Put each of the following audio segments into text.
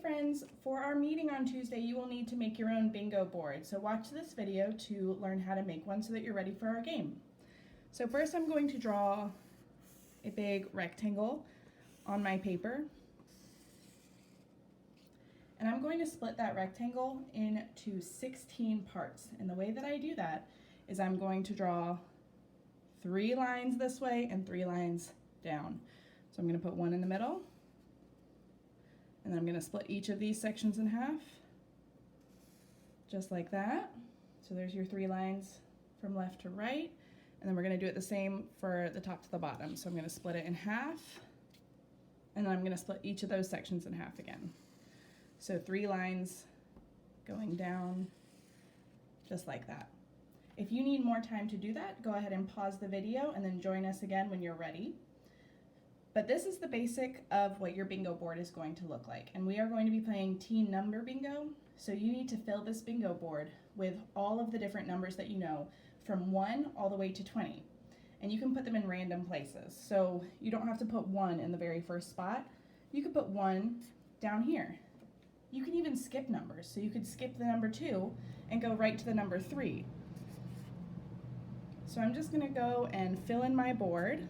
friends, for our meeting on Tuesday, you will need to make your own bingo board. So watch this video to learn how to make one so that you're ready for our game. So first I'm going to draw a big rectangle on my paper. And I'm going to split that rectangle into 16 parts. And the way that I do that is I'm going to draw 3 lines this way and 3 lines down. So I'm going to put one in the middle. And then I'm going to split each of these sections in half, just like that. So there's your 3 lines from left to right. And then we're going to do it the same for the top to the bottom. So I'm going to split it in half, and then I'm going to split each of those sections in half again. So 3 lines going down, just like that. If you need more time to do that, go ahead and pause the video and then join us again when you're ready. But this is the basic of what your bingo board is going to look like. And we are going to be playing teen number bingo. So you need to fill this bingo board with all of the different numbers that you know, from 1 all the way to 20. And you can put them in random places. So you don't have to put 1 in the very first spot. You could put 1 down here. You can even skip numbers. So you could skip the number 2 and go right to the number 3. So I'm just gonna go and fill in my board.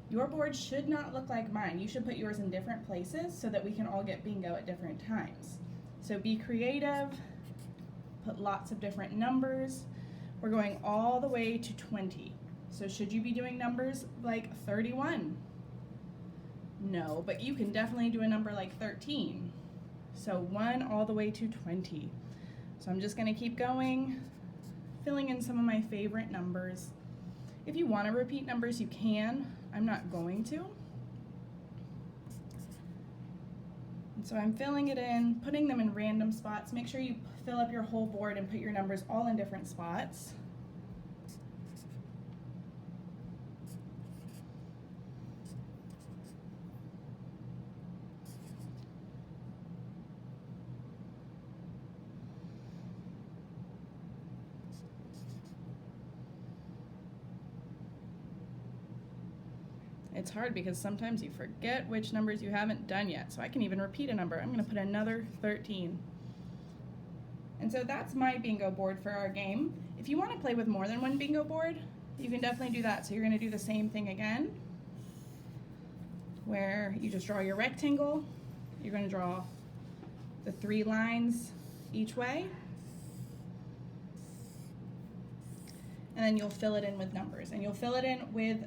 Your board should not look like mine. You should put yours in different places so that we can all get bingo at different times. So be creative, put lots of different numbers. We're going all the way to 20. So should you be doing numbers like 31? No, but you can definitely do a number like 13. So 1 all the way to 20. So I'm just gonna keep going, filling in some of my favorite numbers. If you wanna repeat numbers, you can. I'm not going to. And so I'm filling it in, putting them in random spots. Make sure you fill up your whole board and put your numbers all in different spots. It's hard because sometimes you forget which numbers you haven't done yet. So I can even repeat a number. I'm going to put another 13. And so that's my bingo board for our game. If you want to play with more than one bingo board, you can definitely do that. So you're going to do the same thing again, where you just draw your rectangle. You're going to draw the 3 lines each way. And then you'll fill it in with numbers. And you'll fill it in with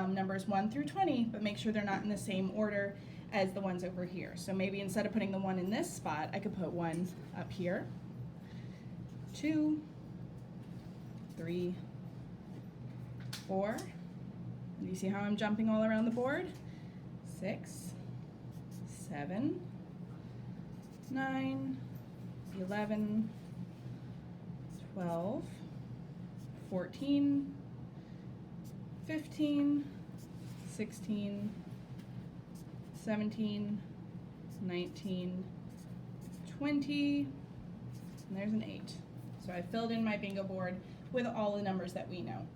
numbers 1 through 20, but make sure they're not in the same order as the ones over here. So maybe instead of putting the 1 in this spot, I could put 1 up here, 2, 3, 4. And you see how I'm jumping all around the board? 6, 7, 9, 11, 12, 14, 15, 16, 17, 19, 20, and there's an 8. So I filled in my bingo board with all the numbers that we know.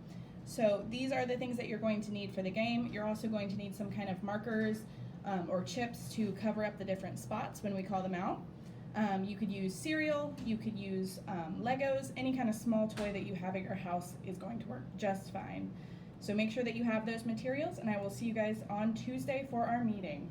So these are the things that you're going to need for the game. You're also going to need some kind of markers or chips to cover up the different spots when we call them out. You could use cereal, you could use Legos, any kind of small toy that you have at your house is going to work just fine. So make sure that you have those materials, and I will see you guys on Tuesday for our meeting.